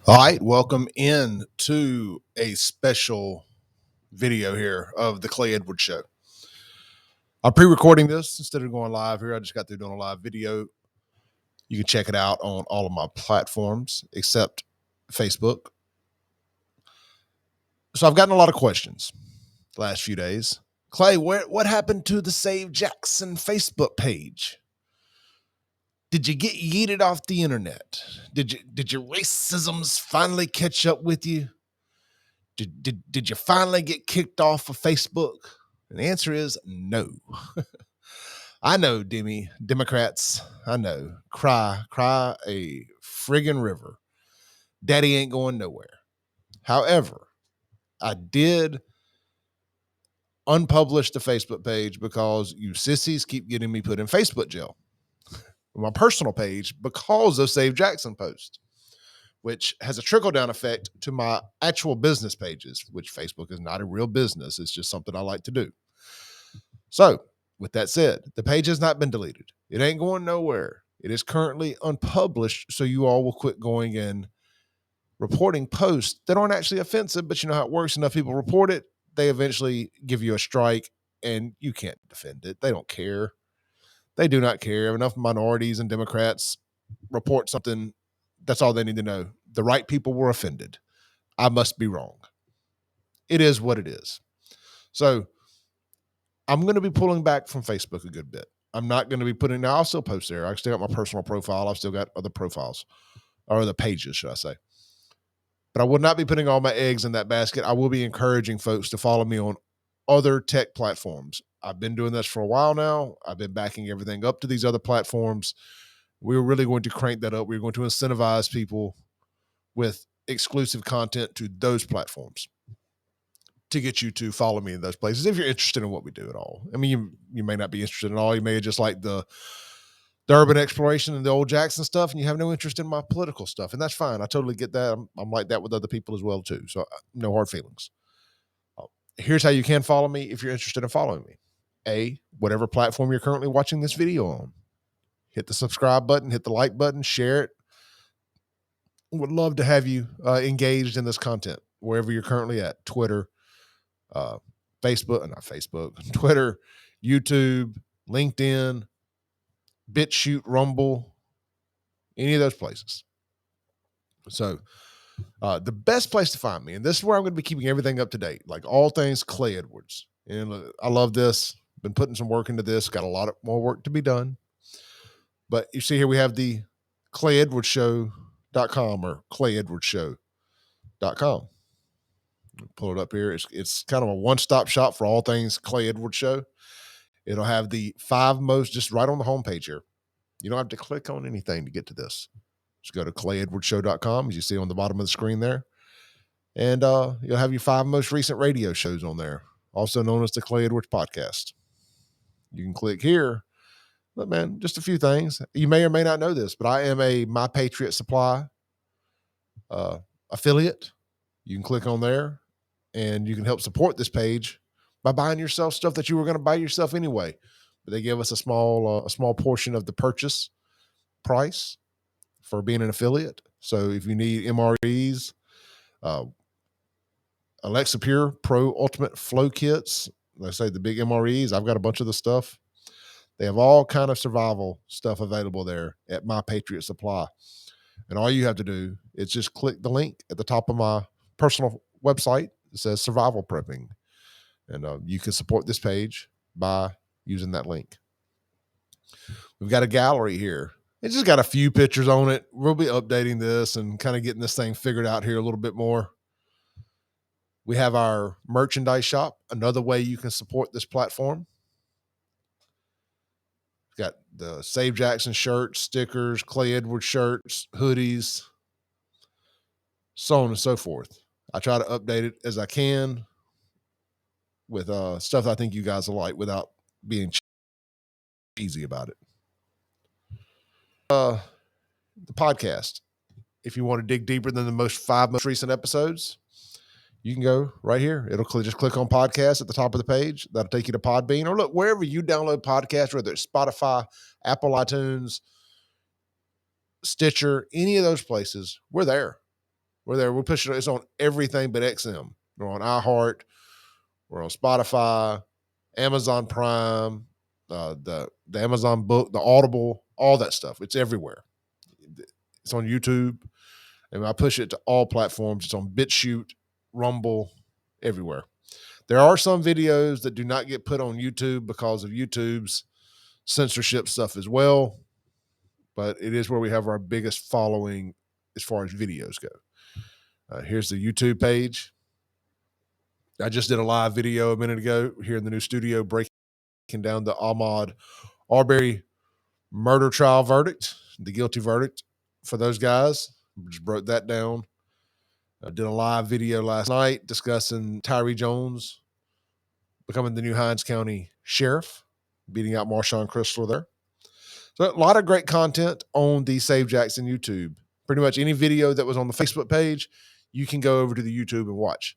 All right, welcome in to a special video here of the Clay Edwards Show. I'm pre-recording this instead of going live here. I just got through doing a live video. You can check it out on all of my platforms except Facebook. So I've gotten a lot of questions the last few days. Clay, what happened to the Save Jackson Facebook page? Did you get yeeted off the internet? Did your racisms finally catch up with you? Did you finally get kicked off of Facebook? And the answer is no. I know, Democrats. I know. Cry a friggin' river. Daddy ain't going nowhere. However, I did unpublish the Facebook page because you sissies keep getting me put in Facebook jail. My personal page because of Save Jackson post, which has a trickle-down effect to my actual business pages, which Facebook is not a real business. It's just something I like to do. So, with that said, the page has not been deleted. It ain't going nowhere. It is currently unpublished, so you all will quit going and reporting posts that aren't actually offensive, but you know how it works. Enough people report it, they eventually give you a strike, and you can't defend it. They don't care. They do not care. Enough minorities and Democrats report something. That's all they need to know. The right people were offended. I must be wrong. It is what it is. So I'm going to be pulling back from Facebook a good bit. I'm not going to be putting, now I'll still post there. I still got my personal profile. I've still got other profiles or other pages, should I say. But I will not be putting all my eggs in that basket. I will be encouraging folks to follow me on other tech platforms. I've been doing this for a while now. I've been backing everything up to these other platforms. We're really going to crank that up. We're going to incentivize people with exclusive content to those platforms to get you to follow me in those places if you're interested in what we do at all. I mean, you may not be interested at all. You may just like the urban exploration and the old Jackson stuff, and you have no interest in my political stuff, and that's fine. I totally get that. I'm like that with other people as well too. So no hard feelings. Here's how you can follow me if you're interested in following me. Whatever platform you're currently watching this video on, hit the subscribe button, hit the like button, share it. Would love to have you engaged in this content wherever you're currently at. Twitter, Twitter, YouTube, LinkedIn, BitChute, Rumble, any of those places. So the best place to find me, and this is where I'm going to be keeping everything up to date, like all things Clay Edwards. And I love this. Been putting some work into this. Got a lot more work to be done. But you see here we have the ClayEdwardsShow.com or ClayEdwardsShow.com. Pull it up here. It's kind of a one-stop shop for all things Clay Edwards Show. It'll have the 5 most just right on the homepage here. You don't have to click on anything to get to this. Just go to ClayEdwardsShow.com, as you see on the bottom of the screen there. And you'll have your 5 most recent radio shows on there, also known as the Clay Edwards Podcast. You can click here. Look, man, just a few things. You may or may not know this, but I am a My Patriot Supply affiliate. You can click on there, and you can help support this page by buying yourself stuff that you were going to buy yourself anyway. But they give us a small portion of the purchase price for being an affiliate. So if you need MREs, Alexa Pure Pro Ultimate Flow Kits, let's say the big MREs, I've got a bunch of the stuff. They have all kind of survival stuff available there at My Patriot Supply. And all you have to do is just click the link at the top of my personal website. It says survival prepping. And you can support this page by using that link. We've got a gallery here. It's just got a few pictures on it. We'll be updating this and kind of getting this thing figured out here a little bit more. We have our merchandise shop, another way you can support this platform. We've got the Save Jackson shirts, stickers, Clay Edwards shirts, hoodies, so on and so forth. I try to update it as I can with stuff I think you guys will like without being cheesy about it. The podcast. If you want to dig deeper than the 5 most recent episodes, you can go right here. It'll just click on podcast at the top of the page. That'll take you to Podbean, or look, wherever you download podcasts, whether it's Spotify, Apple iTunes, Stitcher, any of those places, we're there. We're there. We're pushing it. It's on everything but XM. We're on iHeart. We're on Spotify, Amazon Prime, the Amazon Book, the Audible, all that stuff. It's everywhere. It's on YouTube. And I push it to all platforms. It's on BitChute, Rumble, everywhere. There are some videos that do not get put on YouTube because of YouTube's censorship stuff as well. But it is where we have our biggest following as far as videos go. Here's the YouTube page. I just did a live video a minute ago here in the new studio breaking down the Ahmaud Arbery murder trial verdict, the guilty verdict for those guys. Just broke that down. I did a live video last night discussing Tyree Jones becoming the new Hinds County Sheriff, beating out Marshawn Chrysler there. So a lot of great content on the Save Jackson YouTube. Pretty much any video that was on the Facebook page, you can go over to the YouTube and watch.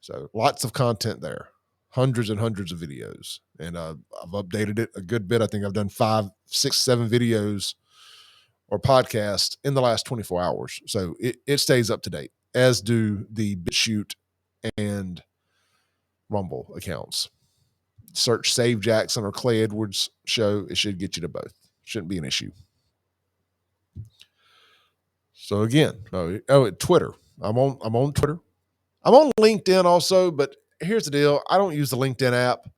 So lots of content there, hundreds and hundreds of videos. And I've updated it a good bit. I think I've done 5, 6, 7 videos or podcasts in the last 24 hours. So it stays up to date, as do the BitChute and Rumble accounts. Search Save Jackson or Clay Edwards Show. It should get you to both. Shouldn't be an issue. So again, Twitter. I'm on Twitter. I'm on LinkedIn also, but here's the deal. I don't use the LinkedIn app.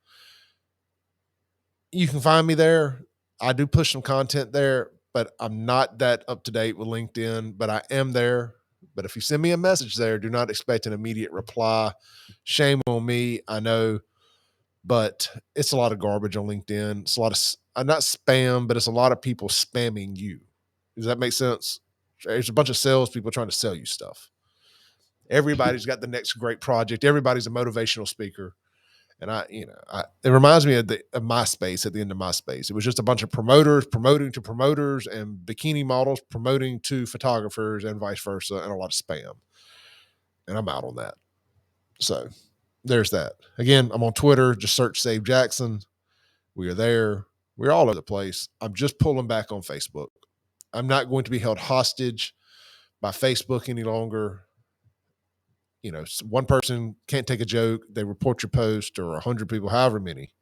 You can find me there. I do push some content there, but I'm not that up to date with LinkedIn, but I am there. But if you send me a message there, do not expect an immediate reply. Shame on me. I know, but it's a lot of garbage on LinkedIn. It's a lot of, not spam, but it's a lot of people spamming you. Does that make sense? There's a bunch of salespeople trying to sell you stuff. Everybody's got the next great project. Everybody's a motivational speaker. And it reminds me of MySpace, at the end of MySpace. It was just a bunch of promoters promoting to promoters and bikini models promoting to photographers and vice versa, and a lot of spam. And I'm out on that. So there's that. Again, I'm on Twitter. Just search Save Jackson. We are there. We're all over the place. I'm just pulling back on Facebook. I'm not going to be held hostage by Facebook any longer. One person can't take a joke. They report your post, or 100 people, however many.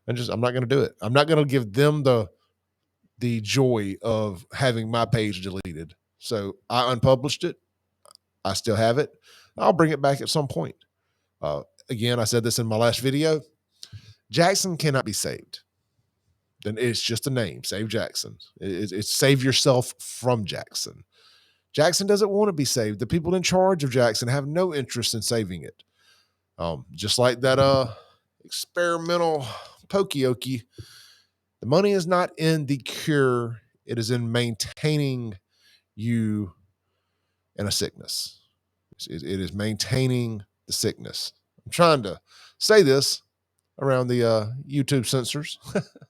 I'm not going to do it. I'm not going to give them the joy of having my page deleted. So I unpublished it. I still have it. I'll bring it back at some point. Again, I said this in my last video. Jackson cannot be saved. Then it's just a name, Save Jackson. It's save yourself from Jackson. Jackson doesn't want to be saved. The people in charge of Jackson have no interest in saving it. Just like that experimental pokey-okey, the money is not in the cure. It is in maintaining you in a sickness. It is maintaining the sickness. I'm trying to say this around the YouTube censors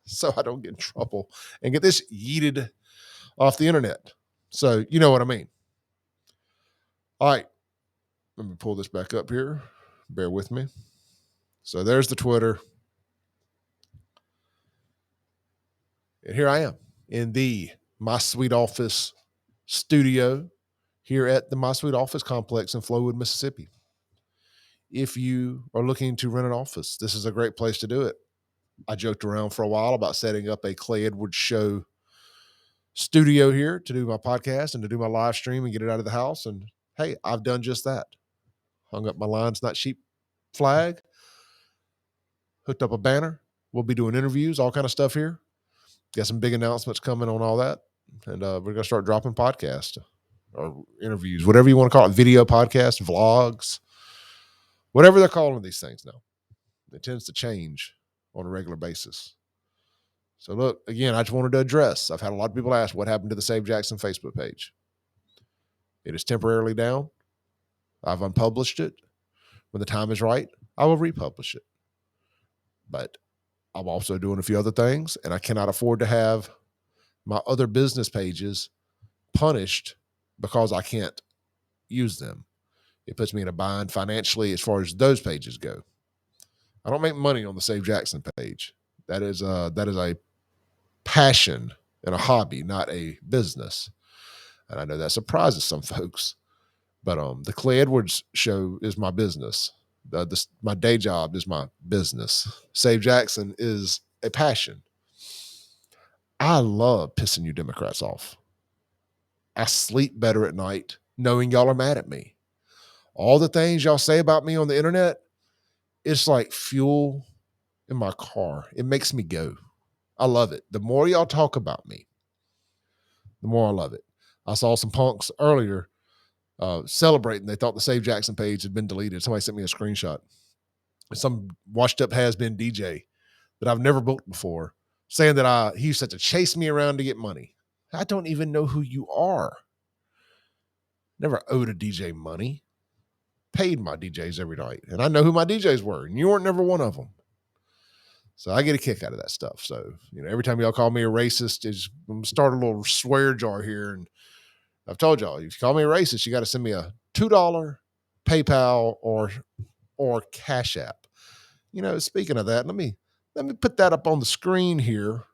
so I don't get in trouble and get this yeeted off the internet. So you know what I mean. All right, let me pull this back up here. Bear with me. So there's the Twitter. And here I am in the My Sweet Office studio here at the My Sweet Office complex in Flowood, Mississippi. If you are looking to rent an office, this is a great place to do it. I joked around for a while about setting up a Clay Edwards Show studio here to do my podcast and to do my live stream and get it out of the house. And hey, I've done just that. Hung up my Lines Not Sheep flag, hooked up a banner. We'll be doing interviews, all kind of stuff here. Got some big announcements coming on all that. And we're going to start dropping podcasts or interviews, whatever you want to call it, video podcasts, vlogs, whatever they're calling these things now. It tends to change on a regular basis. So look, again, I just wanted to address, I've had a lot of people ask what happened to the Save Jackson Facebook page. It is temporarily down. I've unpublished it. When the time is right, I will republish it. But I'm also doing a few other things, and I cannot afford to have my other business pages punished because I can't use them. It puts me in a bind financially as far as those pages go. I don't make money on the Save Jackson page. That is a passion and a hobby, not a business. And I know that surprises some folks, but the Clay Edwards show is my business. My day job is my business. Save Jackson is a passion. I love pissing you Democrats off. I sleep better at night knowing y'all are mad at me. All the things y'all say about me on the internet, it's like fuel in my car. It makes me go. I love it. The more y'all talk about me, the more I love it. I saw some punks earlier celebrating. They thought the Save Jackson page had been deleted. Somebody sent me a screenshot. Some washed up has-been DJ that I've never booked before, saying that he used to have to chase me around to get money. I don't even know who you are. Never owed a DJ money. Paid my DJs every night. And I know who my DJs were, and you weren't never one of them. So I get a kick out of that stuff. So, every time y'all call me a racist, I'm going to start a little swear jar here. And I've told y'all, if you call me a racist, you got to send me a $2 PayPal or Cash App. Speaking of that, let me put that up on the screen here.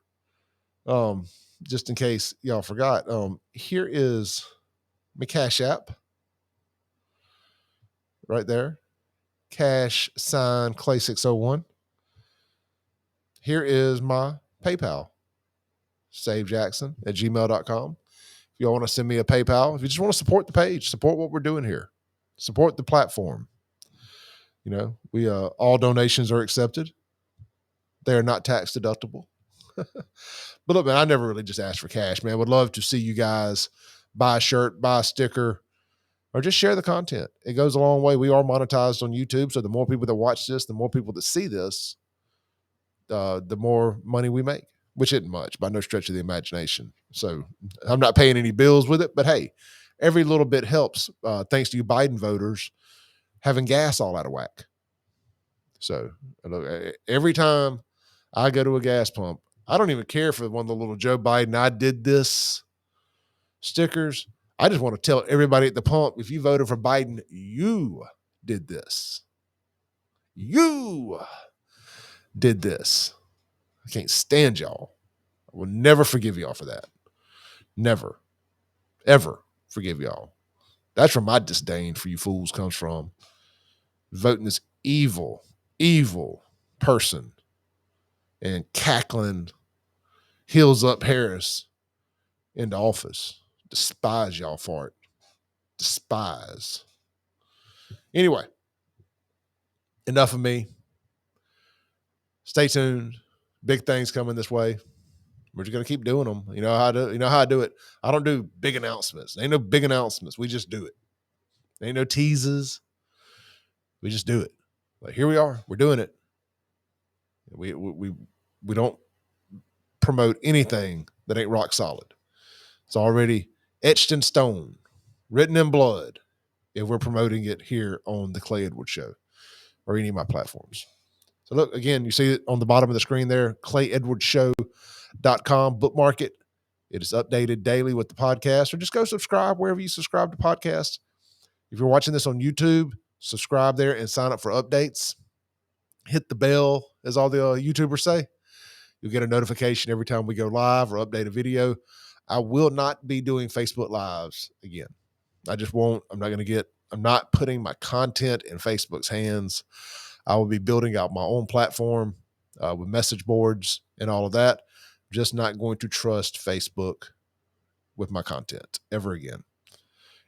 Just in case y'all forgot. Here is my Cash App right there. Cash sign Clay 601. Here is my PayPal. SaveJackson@gmail.com. If y'all want to send me a PayPal, if you just want to support the page, support what we're doing here, support the platform. We all donations are accepted. They are not tax deductible. But look, man, I never really just asked for cash, man. Would love to see you guys buy a shirt, buy a sticker, or just share the content. It goes a long way. We are monetized on YouTube, so the more people that watch this, the more people that see this, the more money we make, which isn't much by no stretch of the imagination. So I'm not paying any bills with it, but hey, every little bit helps. Thanks to you Biden voters having gas all out of whack. So look, every time I go to a gas pump, I don't even care for one of the little Joe Biden, I did this stickers. I just want to tell everybody at the pump, if you voted for Biden, you did this. You did this. I can't stand y'all. I will never forgive y'all for that. Never, ever forgive y'all. That's where my disdain for you fools comes from. Voting this evil, evil person and cackling heels up Harris into office. Despise y'all for it. Despise. Anyway, enough of me. Stay tuned. Big things coming this way. We're just gonna keep doing them. You know how I do it. I don't do big announcements. Ain't no big announcements. We just do it. Ain't no teases. We just do it. Like, here we are. We're doing it. We don't promote anything that ain't rock solid. It's already etched in stone, written in blood, if we're promoting it here on the Clay Edwards Show or any of my platforms. So look, again, you see it on the bottom of the screen there, clayedwardsshow.com. Bookmark it. It is updated daily with the podcast, or just go subscribe wherever you subscribe to podcasts. If you're watching this on YouTube, subscribe there and sign up for updates. Hit the bell, as all the YouTubers say. You'll get a notification every time we go live or update a video. I will not be doing Facebook Lives again. I just won't. I'm not putting my content in Facebook's hands. I will be building out my own platform with message boards and all of that. Just not going to trust Facebook with my content ever again.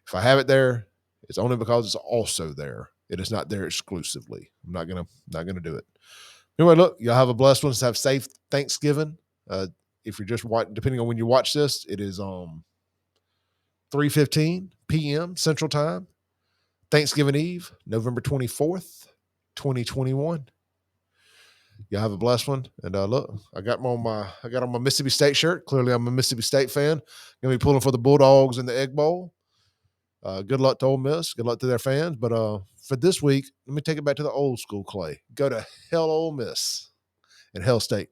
If I have it there, it's only because it's also there. It is not there exclusively. I'm not gonna do it. Anyway, look, y'all have a blessed one. Have safe Thanksgiving. If you're just depending on when you watch this, it is 3:15 p.m. Central Time, Thanksgiving Eve, November 24th, 2021. Y'all have a blessed one. And look, I got on my Mississippi State shirt. Clearly, I'm a Mississippi State fan. Gonna be pulling for the Bulldogs in the Egg Bowl. Good luck to Ole Miss. Good luck to their fans. But for this week, let me take it back to the old school, Clay. Go to hell, Ole Miss, and Hell State.